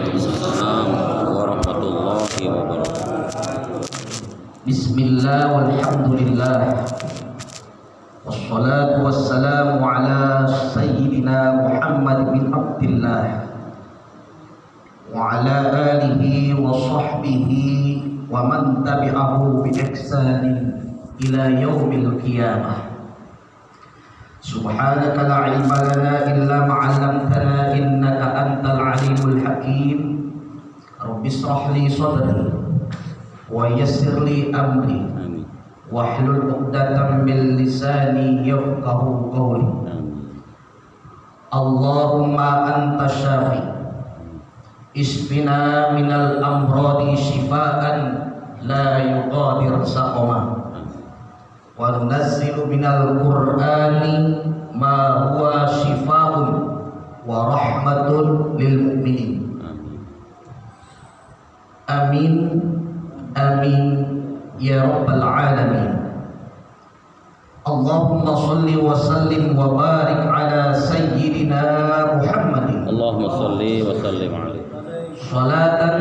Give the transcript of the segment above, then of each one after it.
Waalaikumsalam warahmatullahi wabarakatuh. Bismillah walhamdulillah wassalatu wassalamu ala sayyidina Muhammad bin Abdillah wa ala alihi wa sahbihi wa man tabi'ahu bi ihsanin ila yaumil qiyamah. Subhanaka la ilma lana illa ma 'allamtana innaka antal alimul hakim. Rabbi shrah li sadri wa yassir li amri wahlul 'uqdatam min lisani yafqahu qawli. Allahumma anta syafi isfina minal amradi shifaan la yuqadir saqama wa nunazzilu minal qur'ani ma huwa shifaa'un wa rahmatun lil mu'minin. Amin amin ya rabbal alamin. Allahumma salli wa sallim wa barik ala sayyidina Muhammadin. Allahumma salli wa sallim alaihi. Salatan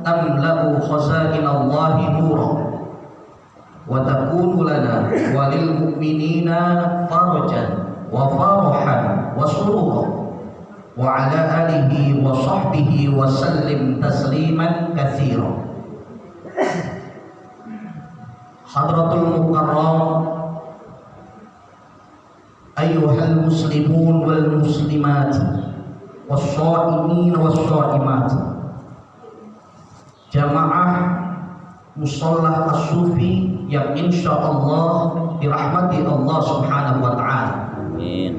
tamla'u khaza'in Allahi nura wa takunu lana walil mu'minina farajan wa farahan wa surura wa ala alihi wa sahbihi wa sallim tasliman katsira. Hadratul mukarram ayyuhal muslimun wal muslimat was-shaimin was-shaimat, jamaah musalla as-sufi yang insyaallah dirahmati Allah Subhanahu wa taala. Amin.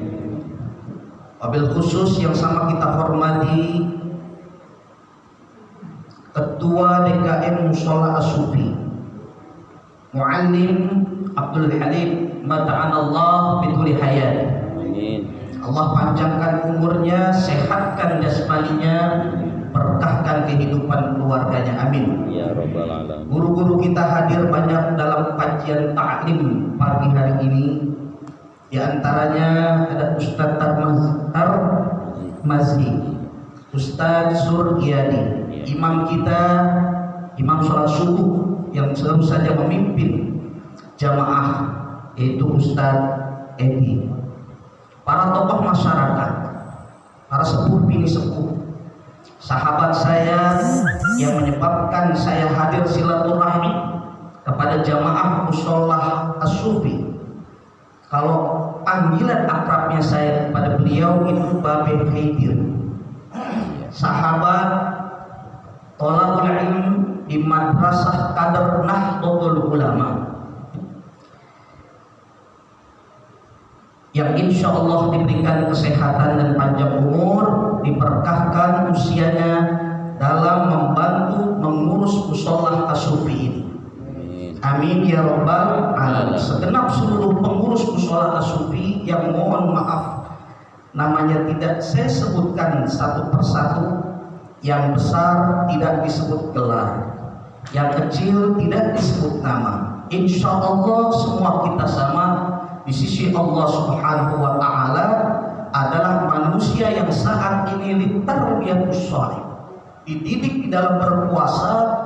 Wabil khusus yang sama kita hormati Ketua DKM Musalla as-Sufi Muallim Abdul Halim mata'anallah bituli hayat. Amin. Allah panjangkan umurnya, sehatkan jasmaninya, berkahkan kehidupan keluarganya. Amin. Ya rabbal alamin. Guru-guru kita hadir banyak dalam kajian ta'lim pagi hari ini. Di antaranya ada Ustaz Tarmazi, Ustaz Suryadi, imam kita, imam sholat subuh yang selalu saja memimpin jamaah, yaitu Ustaz Edi. Para tokoh masyarakat, para sepuh bini sepuh, sahabat saya yang menyebabkan saya hadir silaturahmi kepada jamaah musalla as-Sufi. Kalau panggilan akrabnya saya kepada beliau itu Babe Khaidir, sahabat thalabul ilm di Madrasah Kader Nahdlatul Ulama, yang insya Allah diberikan kesehatan dan panjang umur, diberkahkan usianya dalam membantu mengurus musalla as-Sufi ini. Amin ya rabbal alamin. Segenap seluruh pengurus musalla as-Sufi yang mohon maaf namanya tidak saya sebutkan satu persatu, yang besar tidak disebut gelar, yang kecil tidak disebut nama. Insya Allah semua kita sama di sisi Allah Subhanahu wa taala adalah manusia yang saat ini ditarbiyatus shalih, dididik di dalam berpuasa.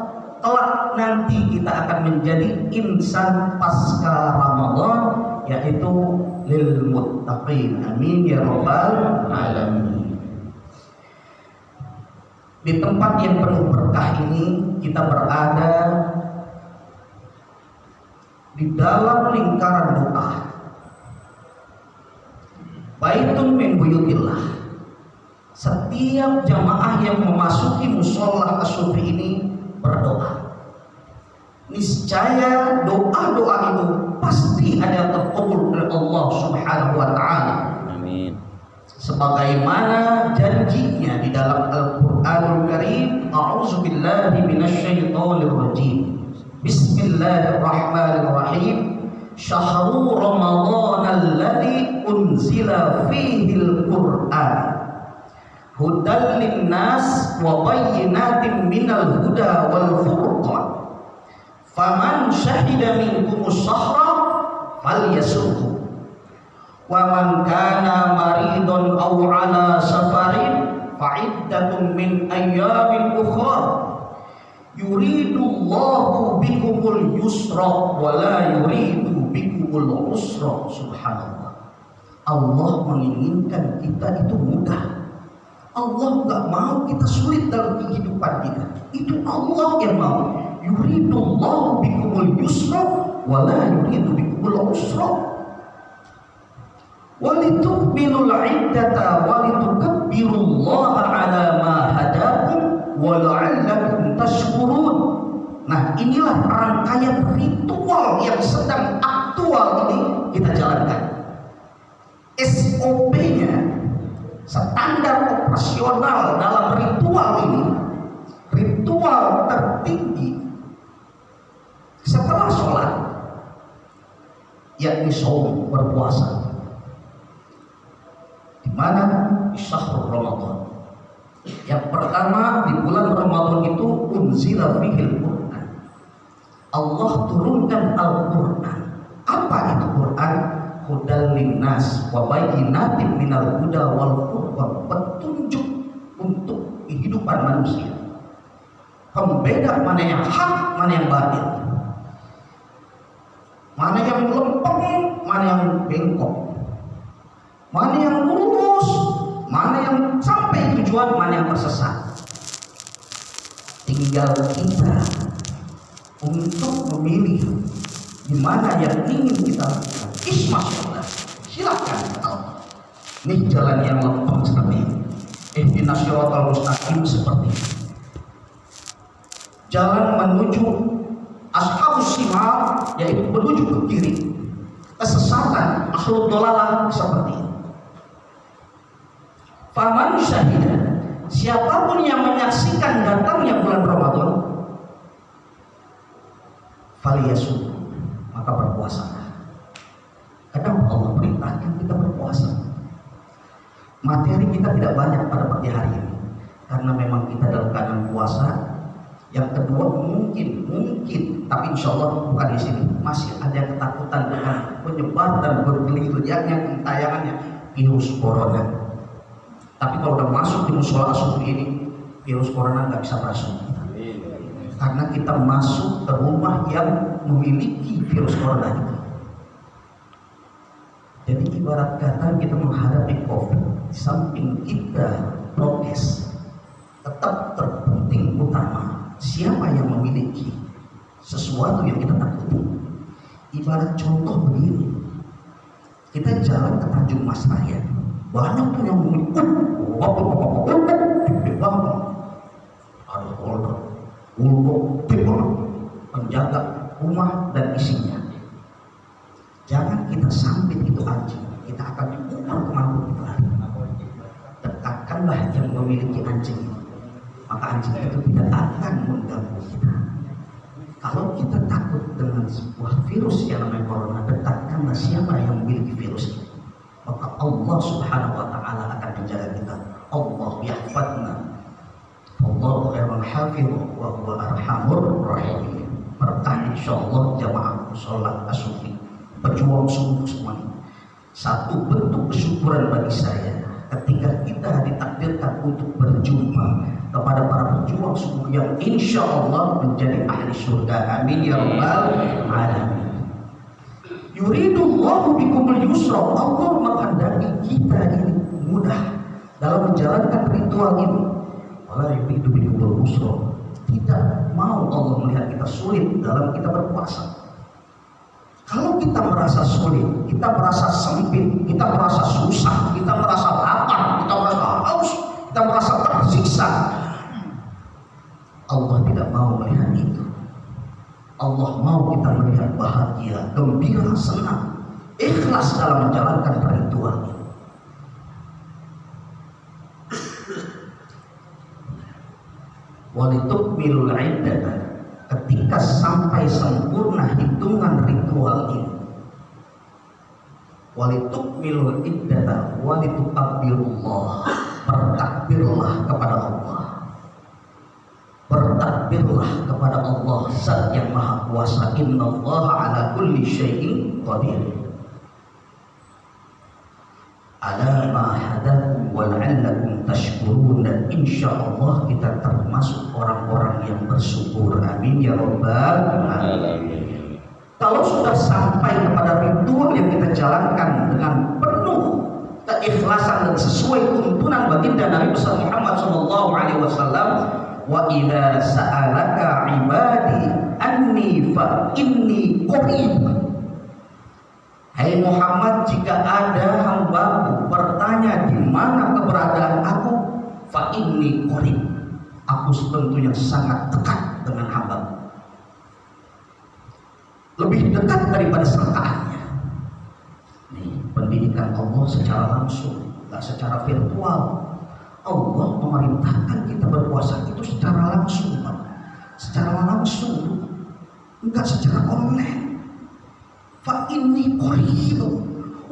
Kelak nanti kita akan menjadi insan pasca Ramadan, yaitu lil muttaqin. Amin ya rabbal alamin. Di tempat yang penuh berkah ini kita berada di dalam lingkaran doa. Baitun min buyutillah. Setiap jamaah yang memasuki musalla as-Sufi ini berdoa. Niscaya doa-doa itu pasti ada terkabul oleh Allah Subhanahu wa taala. Amin. Sebagaimana janjinya di dalam Al-Qur'anul Karim, a'udzubillahi minasyaitonir rajim. Bismillahirrahmanirrahim. Syahrul Ramadan alladzi unzila fihil Qur'an hudal linnas wa bayyinatin minal huda wal furqan faman syahida minkumus syahra falyasumhu wa man kana maridun aw ala safarin fa'iddatun min ayyamin ukhra yuridullahu bikumul yusra wa la yuridu bikumul usra. Subhanallah. Allah menginginkan kita itu mudah. Allah nggak mau kita sulit dalam kehidupan kita. Itu Allah yang mau. Yuridullahu bikumul yusra wa la yuridu bikumul usra. Walitukmilul iddata walitukabbirullaha ala ma hadakum wa la'allakum tashkurun. Nah, inilah rangkaian ritual yang sedang aktual ini kita jalankan. SOP-nya, standar operasional dalam ritual ini, ritual tertinggi setelah sholat, yakni saum, berpuasa. Di mana di syahrul Ramadan. Yang pertama, di bulan Ramadan itu unzila fihil Quran. Allah turunkan Al-Quran. Apa itu Quran? Hudal linnas wa bayyinatin minal huda wal furqan. Petunjuk untuk kehidupan manusia. Pembeda mana yang hak, mana yang batil. Mana yang lempeng, mana yang bengkok. Mana yang lurus, mana yang sampai tujuan, mana yang tersesat. Tinggal kita untuk memilih di mana yang ingin kita lakukan. Ismaillah, silakan Allah. Ini jalan yang lempeng seperti ini. Ihdinas siratal mustaqim seperti ini. Jalan menuju ashabus shimal, yaitu menuju ke kiri. Kesesatan, makhluk dolalah seperti ini. Faman syahidah, siapapun yang menyaksikan datangnya bulan Ramadan, faliyasum, maka berpuasalah. Kadang Allah perintahkan kita berpuasa. Materi kita tidak banyak pada pagi hari ini, karena memang kita dalam keadaan puasa. Yang kedua, mungkin, tapi insya Allah bukan di sini. Masih ada ketakutan dengan penyebar dan bergeliat-geliatnya tayangannya virus corona. Tapi kalau udah masuk di musola asufi ini, virus corona nggak bisa masuk. Karena kita masuk ke rumah yang memiliki virus corona itu. Jadi ibarat kata kita menghadapi COVID, di samping kita prokes, tetap terpenting utama siapa yang memiliki sesuatu yang kita takuti. Ibarat contoh begini, kita jalan ke Tanjung Mas Raya. Banyak tuh yang memiliki gede banget, ada holder, penjaga rumah dan isinya. Jangan kita sambit itu anjing, kita akan diputar kemana kita lari. Dekatkanlah yang memiliki anjing, maka anjing itu tidak akan mengganggu kita. Kalau kita takut dengan sebuah virus yang namanya corona, dekatkanlah siapa yang memiliki virus itu. Maka Allah subhanahu wa ta'ala akan menjaga kita. Allah yahfadna, Allah khairul hafidh wa huwa arhamur rahim. Berkah insyaallah jamaah sholat asufi, berjuang sungguh semuanya. Satu bentuk kesyukuran bagi saya ketika kita ditakdirkan untuk berjumpa kepada para pejuang sungguh yang insyaallah menjadi ahli surga. Amin ya rabbal alamin. Yuridullahu bikumul yusra. Allah menghendaki kita ini mudah dalam menjalankan ritual ini. Wala yuridu bikumul usra. Tidak mau Allah melihat kita sulit dalam kita berpuasa. Kalau kita merasa sulit, kita merasa sempit, kita merasa susah, kita merasa lapar, kita merasa haus, kita merasa tersiksa, Allah tidak mau melihat itu. Allah mau kita melihat bahagia, gembira, senang, ikhlas dalam menjalankan ritual ini. Walitukmilul iddata, ketika sampai sempurna hitungan ritual ini. Walitukmilul iddata walitukabbirullah, bertakbirlah kepada Allah. Bertakbirlah kepada Allah Zat yang Maha Kuasa. Innallaha ala kulli syai'in qadir. Ala ma hadakum wa la'allakum tashkurun, dan insyaallah kita termasuk orang-orang yang bersyukur. Amin ya rabbal alamin. Kalau sudah sampai kepada ritual yang kita jalankan dengan penuh keikhlasan dan sesuai tuntunan baginda Nabi besar Muhammad sallallahu alaihi wasallam, wa idza sa'alaka ibadi anni fa inni qarib. Hai Muhammad, jika ada hambaku bertanya di mana keberadaan aku, fa inni qarib, aku tentunya sangat dekat dengan hambaku, lebih dekat daripada sangkaannya. Nih, pendidikan Allah secara langsung, nggak secara virtual. Allah memerintahkan kita berpuasa itu secara langsung, Pak. Secara langsung, enggak secara online. Fa inni qarib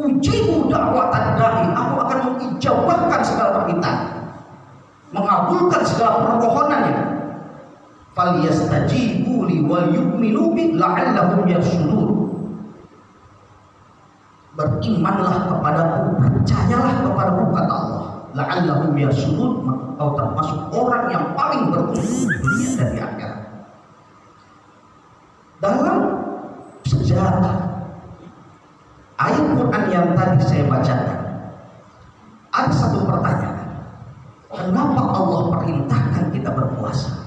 ujibu da'watad da'i, aku akan mengijabahkan segala permintaan, mengabulkan segala permohonannya. Falyastajibu li wal yu'minu bi la'allahum yarshudun. Berimanlah kepadaku, percayalah kepadaku, kata Allah, la'allahum yarshudun, maka kau termasuk orang yang paling beruntung di dunia dan di akhirat. Dalam sejarah ayat Quran yang tadi saya bacakan, ada satu pertanyaan. Kenapa Allah perintahkan kita berpuasa?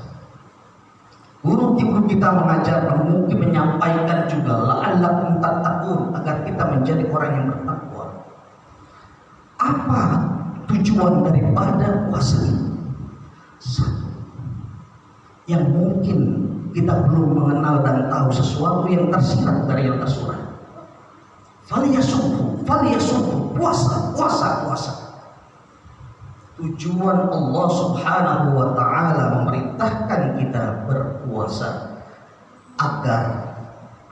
Guru-guru kita mengajarkan, mungkin menyampaikan juga, la'allakum tattaqun, agar kita menjadi orang yang bertakwa. Apa tujuan daripada puasa ini? Satu, yang mungkin kita belum mengenal dan tahu, sesuatu yang tersirat dari yang tersurat. Falyasumhu, puasa. Tujuan Allah Subhanahu wa ta'ala memerintahkan kita berpuasa agar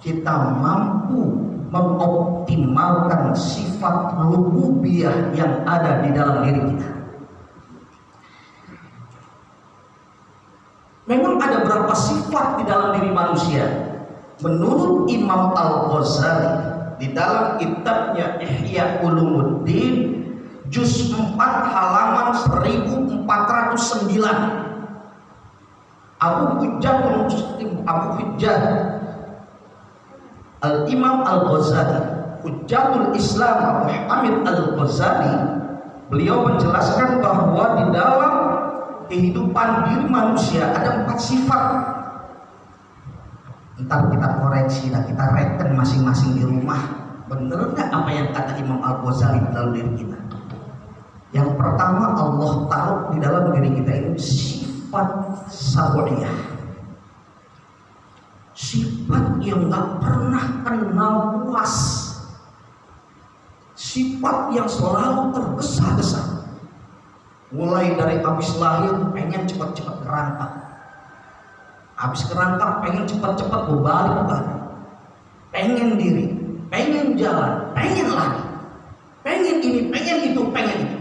kita mampu mengoptimalkan sifat rububiyah yang ada di dalam diri kita. Memang ada beberapa sifat di dalam diri manusia. Menurut Imam Al-Ghazali di dalam kitabnya Ihya Ulumuddin juz 4 halaman 1409, Abu Hujjah Al-Imam Al-Ghazali, Hujjatul Islam Abu Hamid Al-Ghazali, beliau menjelaskan bahwa di dalam kehidupan diri manusia ada 4 sifat. Ntar kita koreksi dan kita reken masing-masing di rumah, bener nggak apa yang kata Imam Al-Ghazali di dalam diri kita. Yang pertama, Allah taruh di dalam diri kita ini sifat sabu'iyah, sifat yang nggak pernah kenal puas, sifat yang selalu tergesa-gesa. Mulai dari habis lahir pengen cepat-cepat kerangka, habis kerangka pengen cepat-cepat berbalik, pengen diri, pengen jalan, pengen lari, pengen ini, pengen itu, pengen itu.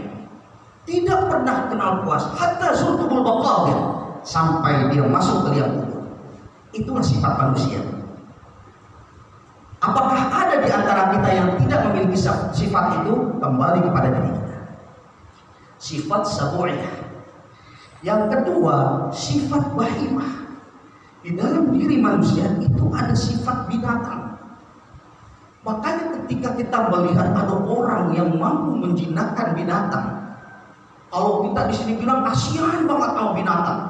Tidak pernah kenal puas. Hatta zurtumul baqabir, sampai dia masuk ke liang kubur. Itulah sifat manusia. Apakah ada di antara kita yang tidak memiliki sifat itu? Kembali kepada diri kita. Sifat sabu'iyah. Yang kedua, sifat bahimah. Di dalam diri manusia itu ada sifat binatang. Makanya ketika kita melihat ada orang yang mampu menjinakkan binatang, kalau kita di sini bilang kasihan banget sama binatang.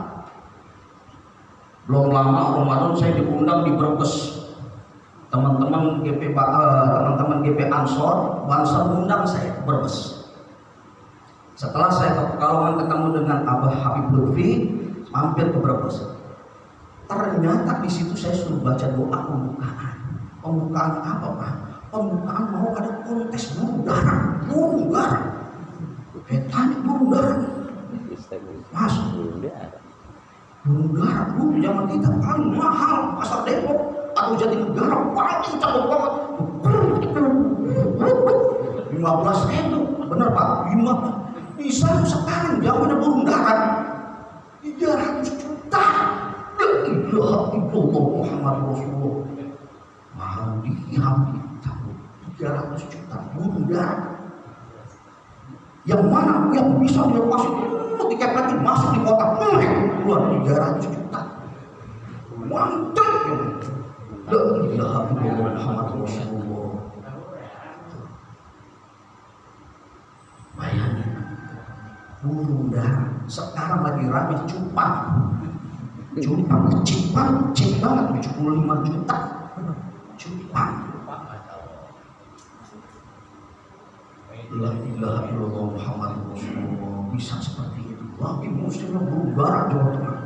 Belum lama Ramadan saya diundang di Brebes. Teman-teman GP Ansor undang saya ke Brebes. Setelah saya ke Pekalongan ketemu dengan Abah Habib Lutfi, mampir ke Brebes. Ternyata di situ saya suruh baca doa pembukaan. Pembukaan apa, Pak? Pembukaan mau ada kontes burung dara. Tanya burung dara. Mas, burung dara dulu zaman kita paling mahal, pasar Depok atau Jatinegara paling cakep banget. 15.000, bener Pak? 5. Bisa sekarang zamannya burung dara 300 juta. La ilaha illallah Muhammad Rasulullah. Mahal dia 300 juta burung dara. Yang mana yang bisa dilepas itu dikepetin masuk di kotak, keluar 300 juta. Mantap ya. La ilaha illallah Muhammadur Rasulullah. Bayangin, burung darah sekarang lagi rame cupang. Cupang kecil banget 75 juta. Cupang. La ilaha illallah Muhammadur Rasulullah. Bisa seperti itu. Lagi muslimnya burung darah Jawa Tengah.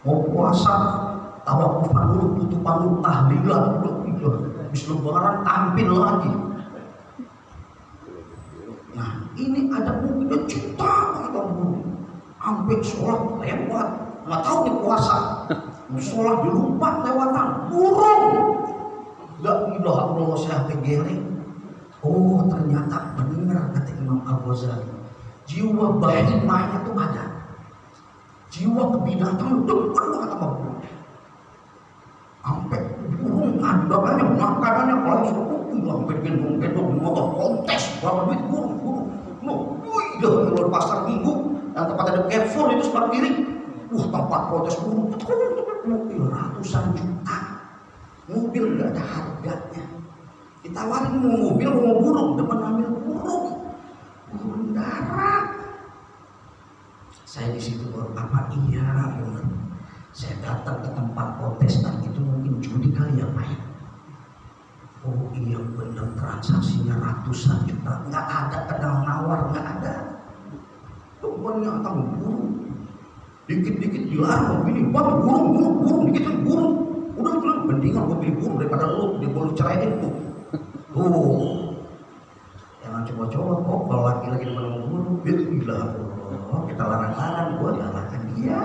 Mau puasa, tawakufan dulu, tutupan dulu, tahlilan, habis lebaran tampil lagi. Nah, ini ada mungkin juta banget orang burung. Sampai sholat lewat, nggak tahu nih puasa. Sholat dilumpat lewatan burung. La ilaha illallah, saya geleng. Oh, ternyata benar kata Imam Al-Ghazali. Jiwa bahimahnya tuh ada. Jiwa kebinatang depan banget sama burung. Sampai burung andalannya, makanannya paling seru. Sampai gendong-gendong di motor kontes berapa duit burung. Udah di pasar Minggu yang tempat ada Carrefour itu sebelah kiri. Tempat protes burung. Ratusan juta. Mobil nggak ada harganya. Ditawarin mau mobil mau burung, depan ambil burung darat. Saya di situ apa iya benar. Saya datang ke tempat protestan itu mungkin judi kali ya Pak. Oh iya benar, transaksinya ratusan juta. Nggak ada pedang nawar, nggak ada. Pokoknya atau burung. Dikit-dikit dilarang begini, bang burung, dikit burung. Udah mendingan gue pilih burung daripada lu, dia boleh ceraiin tuh. Jangan coba-coba kok kalau laki-laki depan burung. Gila, kita larang-larang, gue dilarangkan dia.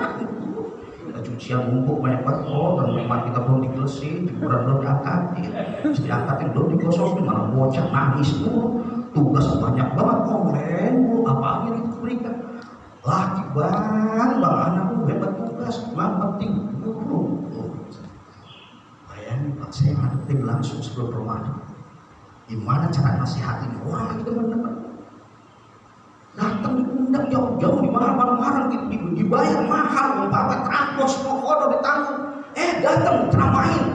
Kita cucian ngumpuk banyak banget dan memang kita belum digelesin, jemuran belum diangkatin, diangkatin belum digosok, malah bocah nangis tuh. Tugas banyak banget komplain, apa aja diberikan. Laki bang anak lu hebat tugas, yang penting burung. Bayangin Pak, saya ngadepin langsung sebelum Ramadan. Gimana cara nasihatin orang lagi teman-teman? Datang diundang jauh-jauh di marah-marah gitu, dibayar mahal, bapak transport semua kodok ditanggung. Datang ceramahin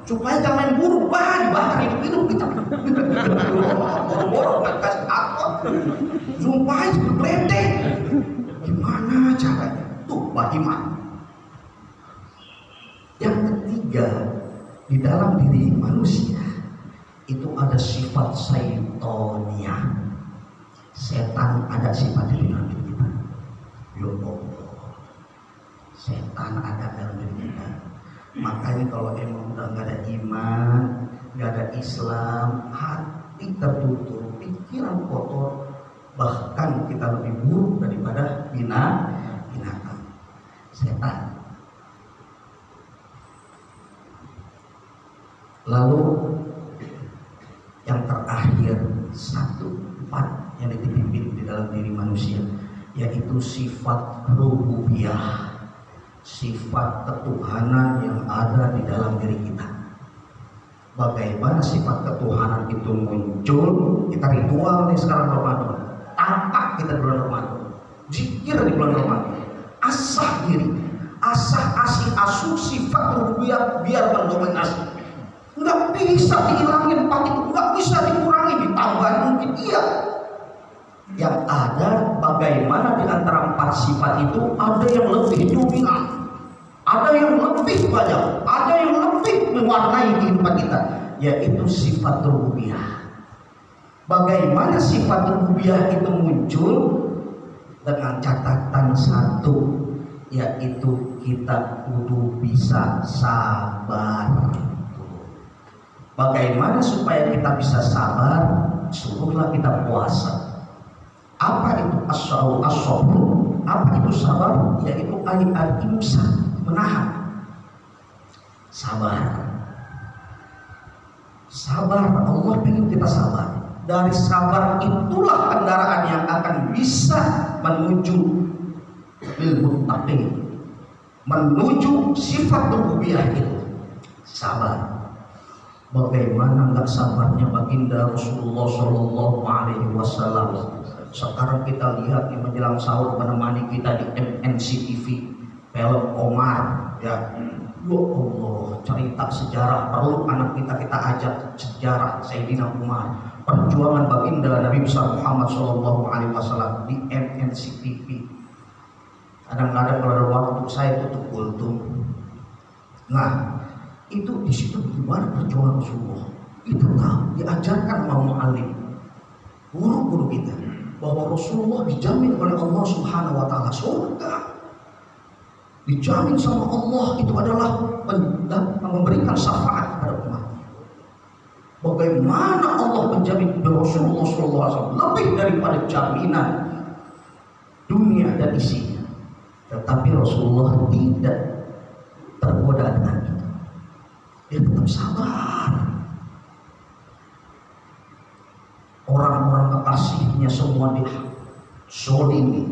supaya jangan main burung, dibakar hidup kita. Boro-boro nggak kasih apa, sumpahin sebelum ledek. Gimana caranya? Tuh bahimah. Yang ketiga, di dalam diri manusia itu ada sifat syaitonia. Setan ada sifat di dalam diri kita. Ya Allah, setan ada dalam diri kita. Makanya kalau emang udah nggak ada iman, nggak ada Islam, hati tertutup, pikiran kotor, bahkan kita lebih buruk daripada binatang. Setan. Lalu yang terakhir, 4 yang dipimpin di dalam diri manusia, yaitu sifat rububiyah, sifat ketuhanan yang ada di dalam diri kita. Bagaimana sifat ketuhanan itu muncul? Kita ritual nih sekarang Ramadan, tampak kita di bulan Ramadan, zikir di bulan Ramadan, asah diri, asuh sifat rububiyah biar mendominasi. Nggak bisa dihilangin empat itu, nggak bisa dikurangi, ditambahin mungkin iya. Yang ada bagaimana di antara 4 sifat itu ada yang lebih dominan, ada yang lebih banyak, ada yang lebih mewarnai kehidupan kita, yaitu sifat rububiyah. Bagaimana sifat rububiyah itu muncul? Dengan catatan satu, yaitu kita kudu bisa sabar. Bagaimana supaya kita bisa sabar? Suruhlah kita puasa. Apa itu as-sabr? Apa itu sabar? Yaitu al-imsak, menahan. Sabar. Allah ingin kita sabar. Dari sabar itulah kendaraan yang akan bisa menuju ilmu taqi, menuju sifat rububiyah itu. Sabar. Bagaimana nggak sabarnya baginda Rasulullah Shallallahu Alaihi Wasallam. Sekarang kita lihat di menjelang sahur menemani kita di MNC TV film Omar, ya. Ya Allah, cerita sejarah perlu anak kita ajak sejarah Sayyidina Umar, perjuangan baginda Nabi besar Muhammad Shallallahu Alaihi Wasallam di MNC TV. Kadang-kadang kalau ada waktu saya tutup kultum. Nah, itu di situ gimana perjuangan Rasulullah. Kita tahu diajarkan sama mu'allim, guru-guru kita, bahwa Rasulullah dijamin oleh Allah Subhanahu wa taala surga. Dijamin sama Allah itu adalah memberikan syafaat kepada umat. Bagaimana Allah menjamin Rasulullah SAW lebih daripada jaminan dunia dan isinya. Tetapi Rasulullah tidak tergoda dengan itu. Dia tetap sabar. Orang-orang kekasihnya semua disolimi,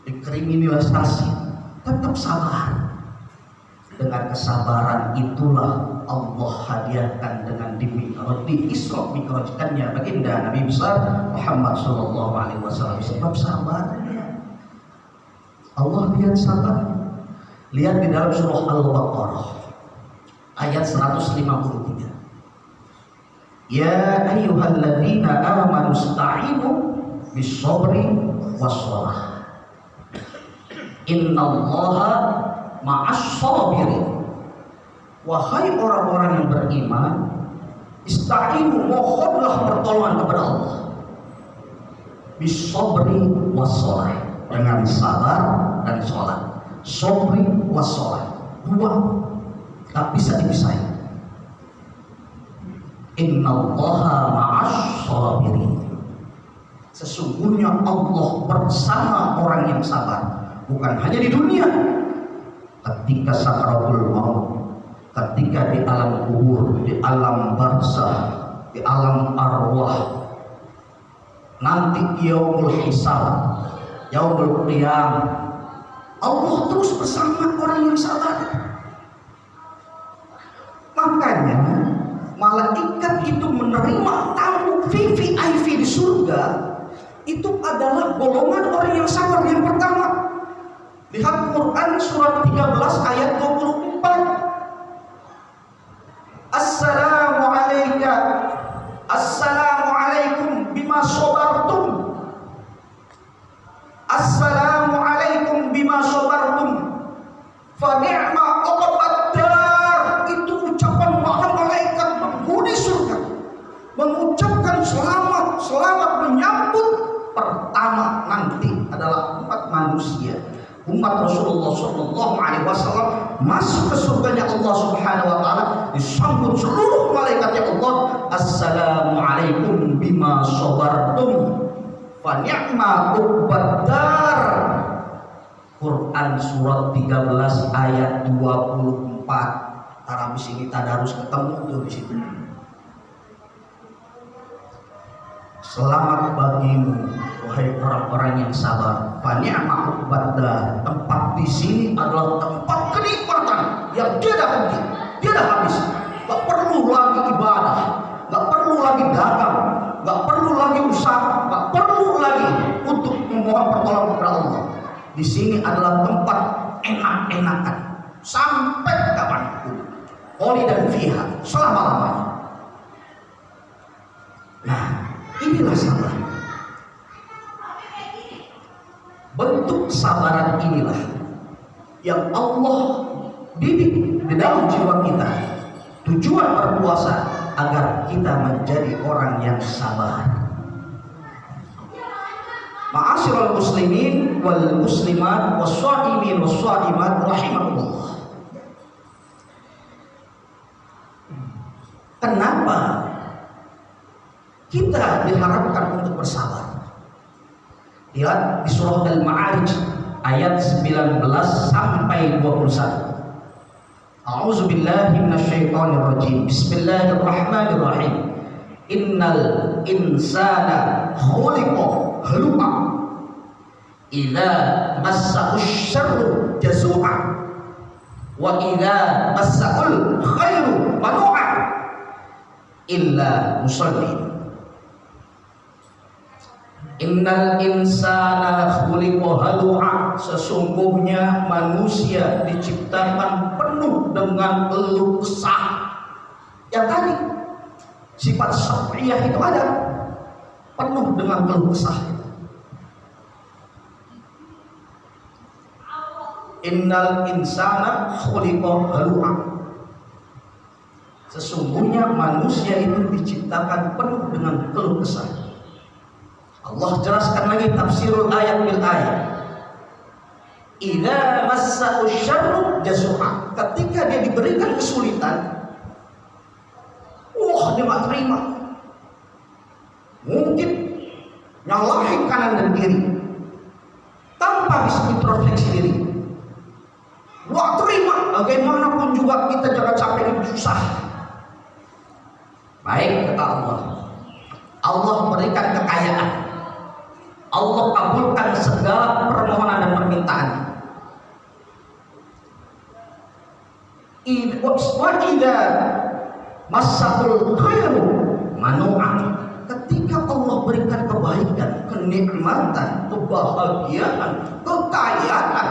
dikriminalisasi, tetap sabar. Dengan kesabaran itulah Allah hadiahkan dengan di Isra Mi'rajkannya baginda Nabi besar Muhammad Sallallahu Alaihi Wasallam. Sebab sabarnya Allah lihat sabar. Lihat di dalam surah Al-Baqarah ayat 153. Ya ayyuhalladzina amanu ista'inu bis-sabri was-shalah. Innallaha ma'as-sabirin. Wahai orang-orang yang beriman, ista'inu, mohonlah pertolongan kepada Allah. Bis-sabri was-shalah, dengan sabar dan sholat. Sabri was-shalah, dua tak bisa dipisahin. Innallaha ma'as-sabirin. Sesungguhnya Allah bersama orang yang sabar. Bukan hanya di dunia, ketika sakaratul maut, ketika di alam kubur, di alam barzah, di alam arwah, nanti yaumul hisab, yaumul qiyamah, Allah terus bersama orang yang sabar. Makanya malaikat itu menerima tamu VIP di surga itu adalah golongan orang yang sabar yang pertama. Lihat Quran surat 13 ayat 24. Assalamu alaikum bima sabartum. Assalamu alaikum bima sabartum. Fa ni'ma uqbad dar. Itu ucapan para malaikat penghuni surga, mengucapkan selamat menyambut pertama nanti adalah umat manusia. Umat Rasulullah Sallallahu Alaihi Wasallam masuk ke surganya Allah Subhanahu Wa Taala, disambut seluruh malaikatnya Allah. Assalamualaikum bima sabartum, fa ni'ma uqbad dar. Quran surat 13 ayat 24. Habis ini tadarus ketemu tuh di situ. Selamat bagimu wahai orang-orang yang sabar. Fa ni'ma uqbad dar. Tempat di sini adalah tempat kenikmatan yang tiada henti, tiada habis. Gak perlu lagi ibadah, gak perlu lagi dagang, gak perlu lagi usaha, gak perlu lagi untuk memohon pertolongan kepada Allah. Di sini adalah tempat enak-enakan sampai kapanpun. Khalidan fiha, selama-lamanya. Nah, inilah sabar. Bentuk kesabaran inilah yang Allah didik di dalam jiwa kita. Tujuan berpuasa agar kita menjadi orang yang sabar. Ma'asyiral muslimin wal muslimat was-shaimin was-shaimat rahimakumullah. Kenapa kita diharapkan untuk bersabar? Lihat di surah Al-Ma'arij ayat 19 sampai 21. A'udzu billahi minasyaitonir rajim. Bismillahirrahmanirrahim. Innal insana khuliqa halu'a. Idza massahu syarru jazu'a. Wa idza massahul khairu manu'a. illa musallin. Innal insana khuliqa halu'a, sesungguhnya manusia diciptakan penuh dengan keluh kesah. Yang tadi sifat syariah itu ada, penuh dengan keluh kesah. Innal insana khuliqa halu'a, sesungguhnya manusia itu diciptakan penuh dengan keluh kesah. Allah jelaskan lagi tafsirul ayat bil ayat. Idza massahu syarru jazua, ketika dia diberikan kesulitan, dia nggak terima. Mungkin nyalahin kanan dan kiri tanpa bisa introspeksi diri. Nggak terima, bagaimanapun juga kita jangan sampai hidup susah. Baik, kata Allah. Allah berikan kekayaan. Allah kabulkan segala permohonan dan permintaan. Wa idza massahul khairu manu'a, ketika Allah berikan kebaikan, kenikmatan, kebahagiaan, kekayaan,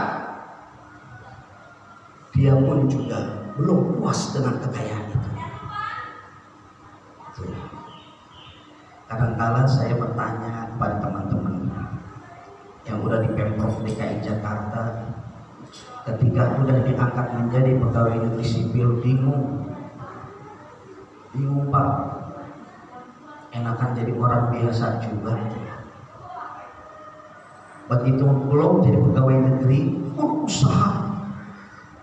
dia pun juga belum puas dengan kekayaan itu. Kadang-kala saya bertanya kepada teman-teman yang udah di Pemprov DKI Jakarta, ketika udah diangkat menjadi pegawai negeri sipil, bingung Pak, enakan jadi orang biasa juga. Begitu belum jadi pegawai negeri, berusaha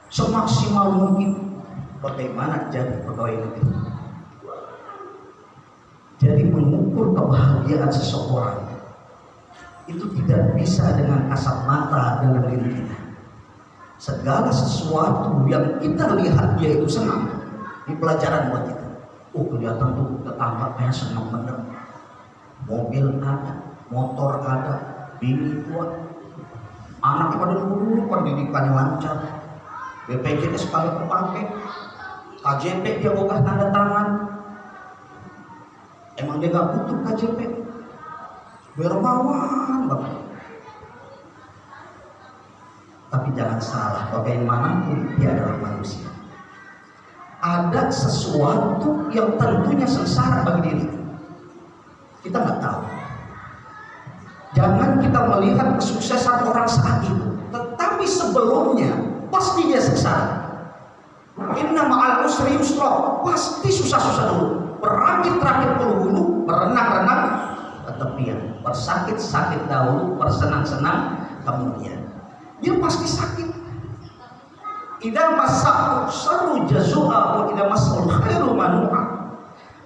semaksimal mungkin bagaimana jadi pegawai negeri. Jadi mengukur kebahagiaan seseorang itu tidak bisa dengan kasat mata dengan diri kita. Segala sesuatu yang kita lihat dia itu senang, di pelajaran buat kita. Kelihatan tuh tetangga kayak senang bener. Mobil ada, motor ada, bini kuat, anak pada dulu pendidikannya lancar, BPJS kalau kepake, KJP dia boga tanda tangan. Emang dia gak butuh KJP, dermawan banget. Tapi jangan salah, bagaimanapun dia adalah manusia. Ada sesuatu yang tentunya sengsara bagi diri kita, nggak tahu. Jangan kita melihat kesuksesan orang saat itu, tetapi sebelumnya pasti dia sengsara. Inna ma'al usri yusra, pasti susah-susah dulu, berakit-rakit dulu, berenang-renang ke tepian, bersakit-sakit dahulu, bersenang-senang kemudian. Dia pasti sakit. Idza massahu syarru jazua wa idza massahu khairu manu'a.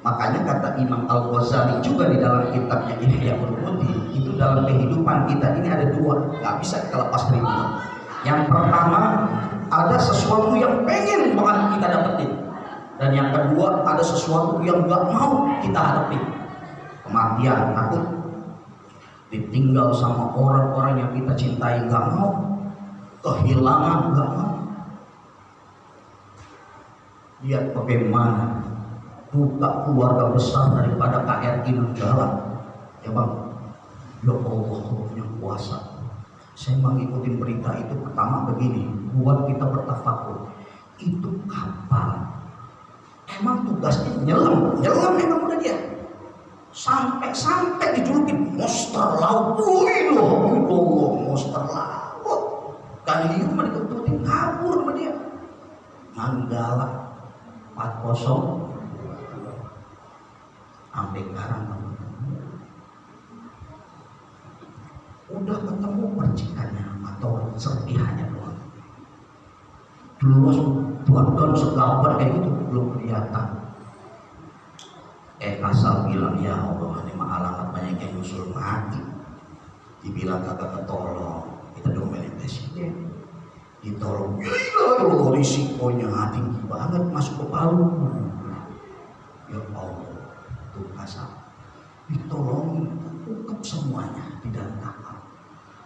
Makanya kata Imam Al-Ghazali juga di dalam kitabnya Ihya Ulumuddin, itu dalam kehidupan kita ini ada dua, nggak bisa kita lepas dari dua. Yang pertama, ada sesuatu yang pengen banget kita dapetin, dan yang kedua ada sesuatu yang nggak mau kita hadapi. Kematian, takut ditinggal sama orang-orang yang kita cintai, nggak mau. Kehilangan, nggak mau. Lihat bagaimana duka keluarga besar daripada KRI Nanggala, ya bang. Ya Allah, yang kuasa. Saya mengikuti berita itu pertama begini, buat kita bertafakur. Itu kapal, emang tugasnya nyelam emang udah dia. Sampai dijuluki monster laut. Wih loh, monster laut. Dan itu mah diketutin kabur sama dia. Nanggala 40 sampai sekarang udah ketemu percikannya atau serpihannya doang. Dulu langsung buatkan segabar kayak gitu belum kelihatan. Asal bilang ya Allah, ini mah alamat banyak yang nyusul mati. Dibilang kagak ketolong, kita domelin presiden. Ditolong, ya risikonya tinggi banget masuk ke Palu. Ya Allah, tuh kasar. Ditolong, ungkap semuanya di dalam kapal.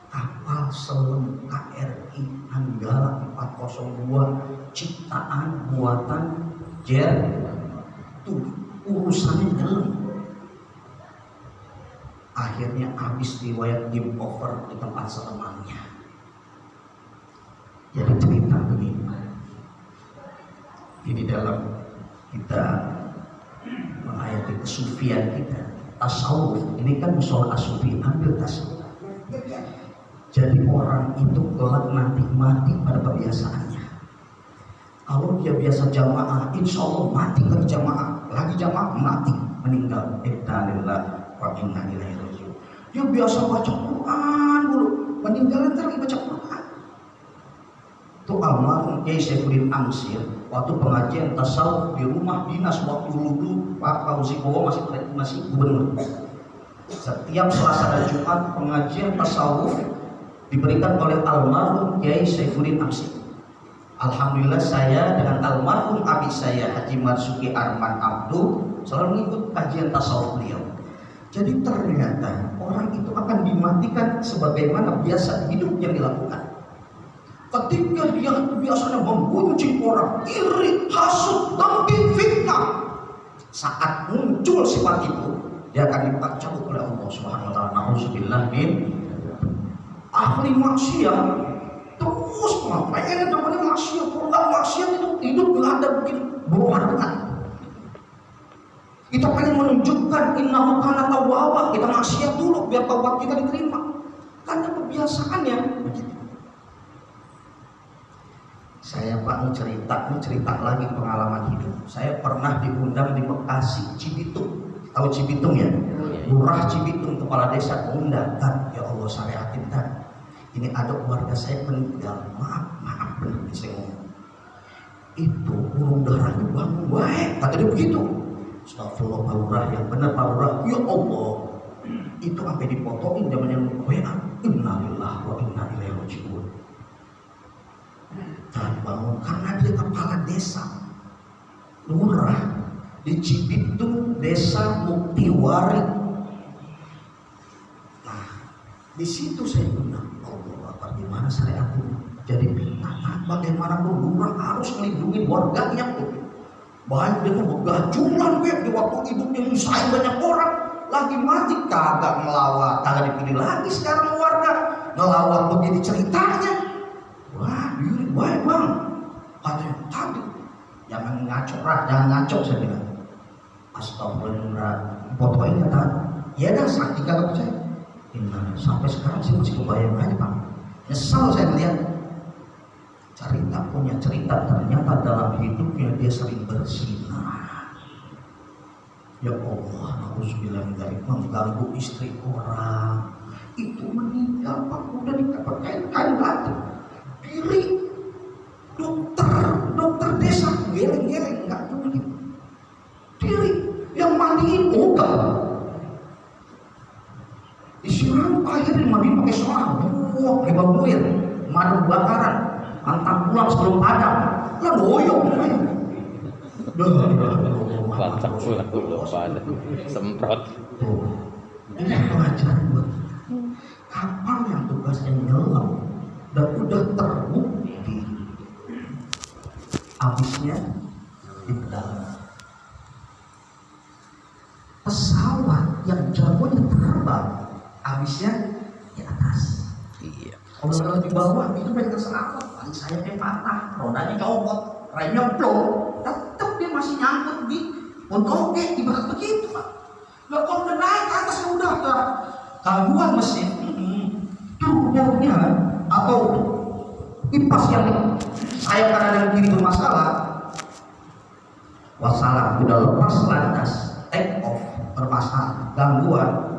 Kapal selam KRI Nanggala 402 ciptaan buatan Jer. Tuh urusannya gelem. Akhirnya habis riwayat game over di tempat selamanya. Jadi cerita begini, ini dalam kita menghayati kesufian kita, tasawuf ini kan musola sufi, ambil tasawuf. Jadi orang itu kelak nanti mati pada kebiasaannya. Kalau dia biasa jamaah, insya Allah mati berjamaah, lagi jamaah mati, meninggal. Innalillahi wa inna ilaihi raji'un. Dia biasa baca Quran dulu, meninggal ntar lagi baca Quran. Itu almarhum Kiai Saifuddin Amsir waktu pengajian tasawuf di rumah dinas waktu dulu Pak Fauzi Bowo masih gubernur. Setiap Selasa dan Jumat pengajian tasawuf diberikan oleh almarhum Kiai Saifuddin Amsir. Alhamdulillah saya dengan almarhum abi saya Haji Marzuki Arman Abdul selalu mengikut kajian tasawuf beliau. Jadi ternyata orang itu akan dimatikan sebagaimana biasa hidup yang dilakukan. Ketika dia biasanya membuncing orang, iri, hasud, dengki, fitnah, saat muncul sifat itu, dia akan dicabut oleh Allah Subhanahu wa taala. Nauzubillah min ahli maksiat. Terus ngapain namanya maksiat? Orang maksiat itu hidup nggak ada begini berwarna. Kita pengen menunjukkan innahu kana tawwaba, kita maksiat dulu biar taubat kita diterima. Karena kebiasaannya begitu. Saya Pak mau cerita lagi pengalaman hidup. Saya pernah diundang di Bekasi, Cibitung. Tahu Cibitung ya? Lurah Cibitung, kepala desa undang. Dan ya Allah syariatin dan ini ada keluarga saya meninggal. Maaf benar saya ngomong. Itu burung darahnya bangun baik. Kata dia begitu. Astagfirullah Pak Lurah, yang benar Pak Lurah. Ya Allah. Itu sampai dipotongin zamannya WA. Innalillahi wa inna ilaihi raji'un. Dan bangun karena dia kepala desa lurah di Cibitung, desa Muktiwari. Nah, di situ saya bilang, Allah, bagaimana syariat ini? Jadi bagaimana lurah harus melindungi warganya pun. Baik dengan begajulan di waktu hidupnya nyusahin banyak orang, lagi mati kagak ngelawat, kagak dipilih lagi sekarang warga ngelawat begini ceritanya. Wah, diri baik bang. Katanya tadi jangan ngaco saya bilang. Astagfirullah. Fotoin kata, ya dah sakit kagak percaya. Sampai sekarang sih masih kebayang aja Pak. Nyesal saya melihat punya cerita ternyata dalam hidupnya dia sering berzina. Ya Allah, nauzubillah min dzalik, mengganggu istri orang. Itu meninggal Pak, udah dikatain kain batu. Diri dokter desa geleng-geleng nggak peduli. Diri yang mandiin obat disiram air dimandiin pakai soal buah hebat buir madu bakaran antang pulang sebelum padam lah doyong Batak pulang belum pada semprot. Ini pelajaran buat kapal yang tugasnya nyelam dan udah terbukti habisnya di dalam pesawat yang jagonya terbang habisnya di atas. Iya. Kalau di bawah itu banyak kesalahan, paling sayapnya patah, rodanya copot, remnya blong, tetap dia masih nyangkut di pontoke ibarat begitu Pak. Lah kalau udah naik ke atas udah gangguan mesin, turbonya atau kipas yang sayap kanan dan kiri bermasalah, wassalam udah lepas landas, take off bermasalah, gangguan.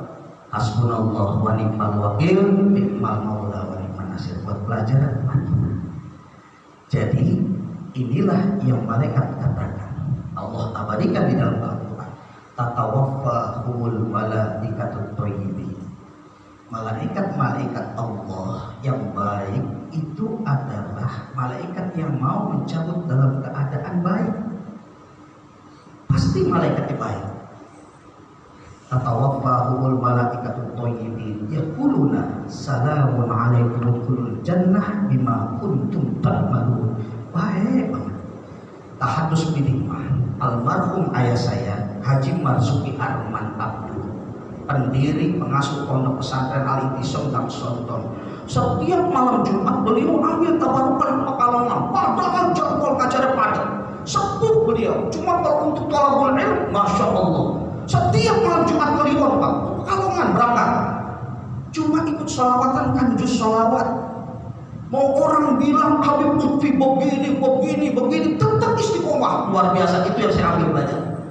Hasbunallah wa ni'mal wakil, ni'mal maula wa ni'man nasir. Buat pelajaran. Jadi inilah yang malaikat katakan. Allah abadikan di dalam Al-Quran. Tatawaffahumul malaikatut thayyibin. Malaikat-malaikat Allah yang baik itu adalah malaikat yang mau mencabut dalam keadaan baik. Pasti malaikatnya baik. Tatawaffahumul malaikatut thayyibin yaquluna salamun alaikum udkhulul jannah bima kuntum ta'malun. Baik banget. Tahadus binikmah. Almarhum ayah saya Haji Marzuki Arman Abdul, pendiri pengasuh pondok pesantren Al-Ittisom Gang Sonton. Setiap malam Jumat beliau ambil tabarukan Pekalongan, padahal jadwal kacarnya padat. Sepuh beliau, cuma kalau untuk thalabul ilm, masya Allah. Setiap malam Jumat beliau Pak, Pekalongan berangkat. Cuma ikut sholawatan kan juz sholawat. Mau orang bilang Habib Lutfi begini, tetap istiqomah. Luar biasa, itu yang saya ambil belajar.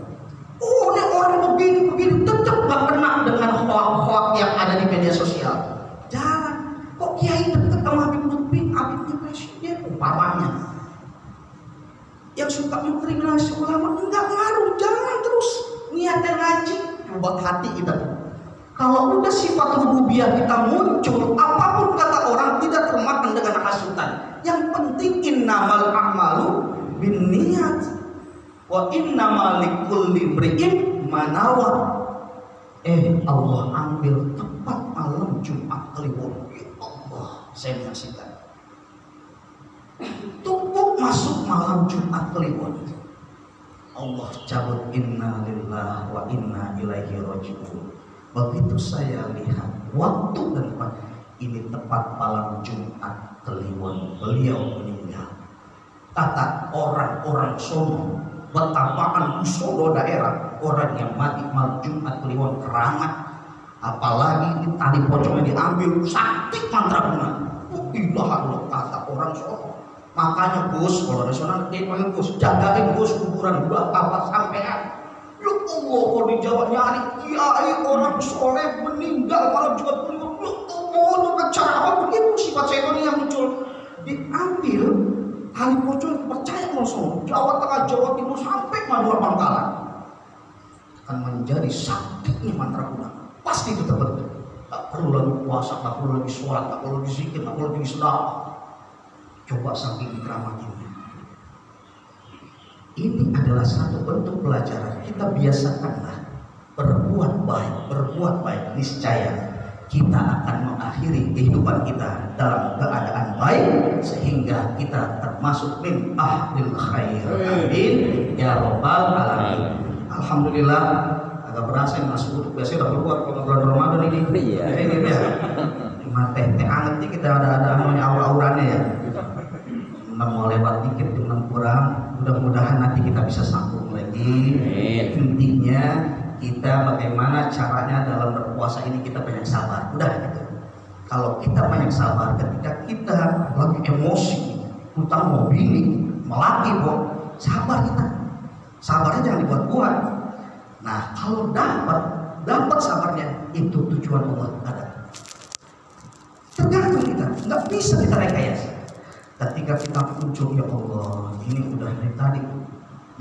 Oh, ini orang begini, tetap gak kena dengan hoak-hoak yang ada di media sosial. Jangan, kok kiai dekat sama Habib Lutfi, Habibnya presiden, umpamanya. Yang suka mengkriminalisasi ulama, enggak ngaruh, jangan terus niatnya ngaji, coba hati kita. Kalau udah sifat rububiyah kita muncul, apapun kata orang tidak termakan dengan hasutan. Yang penting innamal a'malu binniyat wa innamal likulli imri'in ma nawa. Allah ambil tepat malam Jumat Kliwon. Ya Allah, saya menyaksikan. Tumpuk masuk malam Jumat Kliwon. Allah cabut inna lillahi wa inna ilaihi raji'un. Begitu saya lihat waktu dan tempat ini tepat malam Jumat Kliwon beliau meninggal. Kata orang-orang sono, betapaan usodo daerah orang yang mati malam Jumat Kliwon keramat. Apalagi di tali pocongnya diambil sakti mandraguna. Ilaha kata orang sono. Makanya Gus, kalau nasional dipanggil Gus, jagain Gus kuburan gua apa sampean. Ya Allah, kalau di Jawa nyari kiai orang soleh meninggal malam Jumat Kliwon. Ya Allah, dengan cara apa begitu sifat setan yang muncul? Diambil tali pocong, percaya langsung Jawa Tengah, Jawa Timur sampai Madura Bangkalan akan menjadi saktinya mantraguna. Pasti itu terbentuk. Tak perlu lagi puasa, tak perlu lagi sholat, tak perlu lagi zikir, tak perlu lagi sedekah. Coba saking keramatnya. Ini adalah satu bentuk pelajaran. Kita biasakanlah berbuat baik, niscaya kita akan mengakhiri kehidupan kita dalam keadaan baik sehingga kita termasuk min ahlil khair. Amin ya rabbal alamin. Alhamdulillah agak berasa yang masuk untuk biasanya udah keluar kalau bulan Ramadan ini. Iya. Ini ya. Cuma teh anget kita ada namanya aura-auranya ya. Mau lewat dikit dengan kurang, mudah-mudahan nanti kita bisa sambung lagi. Intinya kita bagaimana caranya dalam berpuasa ini kita banyak sabar. Udah gitu. Kalau kita banyak sabar ketika kita lagi emosi, terutama mau bini, melaki kok, sabar kita. Sabarnya jangan dibuat-buat. Nah, kalau dapat sabarnya, itu tujuan Allah ada. Tergantung kita, nggak bisa kita rekayasa. Ketika kita muncul, ya Allah, ini udah dari tadi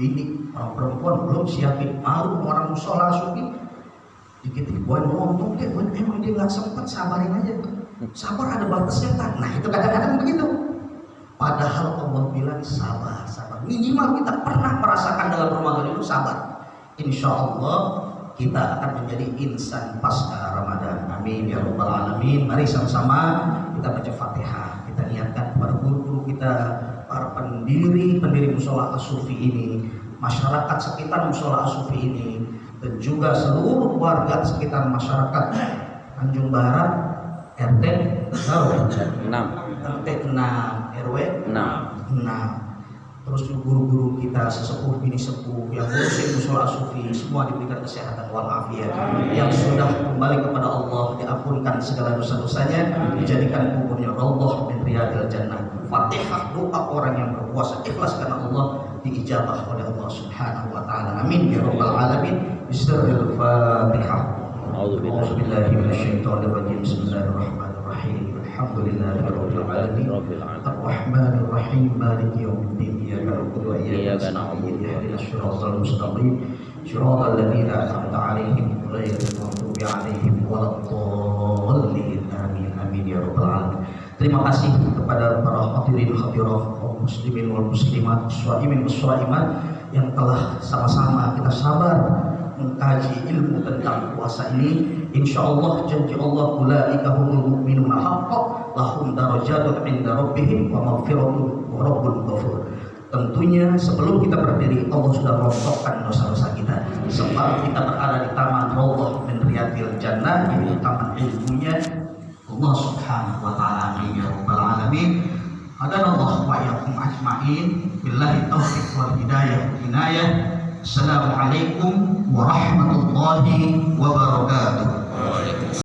ini orang perempuan belum siapin malu orang musola suki dikit buat ngomong dia emang dia nggak sempat, sabarin aja. Sabar ada batasnya kan. Nah itu kadang-kadang begitu. Padahal Allah bilang sabar. Minimal kita pernah merasakan dalam Ramadan itu sabar. Insya Allah kita akan menjadi insan pasca Ramadan. Amin ya rabbal alamin. Mari sama-sama kita baca Fatihah. Kita niatkan kepada guru-guru kita, para pendiri musola As-Sufi ini, masyarakat sekitar musola As-Sufi ini, dan juga seluruh warga sekitar masyarakat Tanjung Barat RT 6 RW 6. Terus guru-guru kita, sesepuh bini sepuh yang ngurusin musola As-Sufi, semua diberikan kesehatan walafiat. Yang sudah kembali kepada Allah diampunkan segala dosa-dosanya, dijadikan kuburnya raudhah min riyadil jannah. Fatihah doa orang yang berpuasa ikhlas karena Allah diijabah oleh Allah Subhanahu wa taala. Amin ya rabbal alamin. Bismillahirrahmanirrahim. A'udzu billahi minasyaitonir rajim. Bismillahirrahmanirrahim. Alhamdulillahirabbil alamin. Arrahmanir rahim. Maliki yaumiddin. Iyyaka na'budu wa iyyaka nasta'in. Ihdinas siratal mustaqim. Shiratal ladzina an'amta 'alaihim ghairil maghdubi 'alaihim waladdallin. Amin. Amin ya rabbal alamin. Terima kasih kepada para hadirin hadirat kaum muslimin wal muslimat, shaimin wassaimat yang telah sama-sama kita sabar mengkaji ilmu tentang puasa ini. Insyaallah janji Allah ulaika humul mu'minuna haqqan lahum darajatun 'inda rabbihim wa maghfiratun wa rabbun ghafur. Tentunya sebelum kita berdiri Allah sudah merontokkan dosa-dosa kita. sebab kita berada di taman Raudhah min Riyadil Jannah, yaitu taman ilmunya Allah Subhanahu wa taala. Amin ya rabbal alamin. Hadanallahu wa iyyakum ajmain. Billahi taufiq wal hidayah wal inayah. Assalamualaikum warahmatullahi wabarakatuh.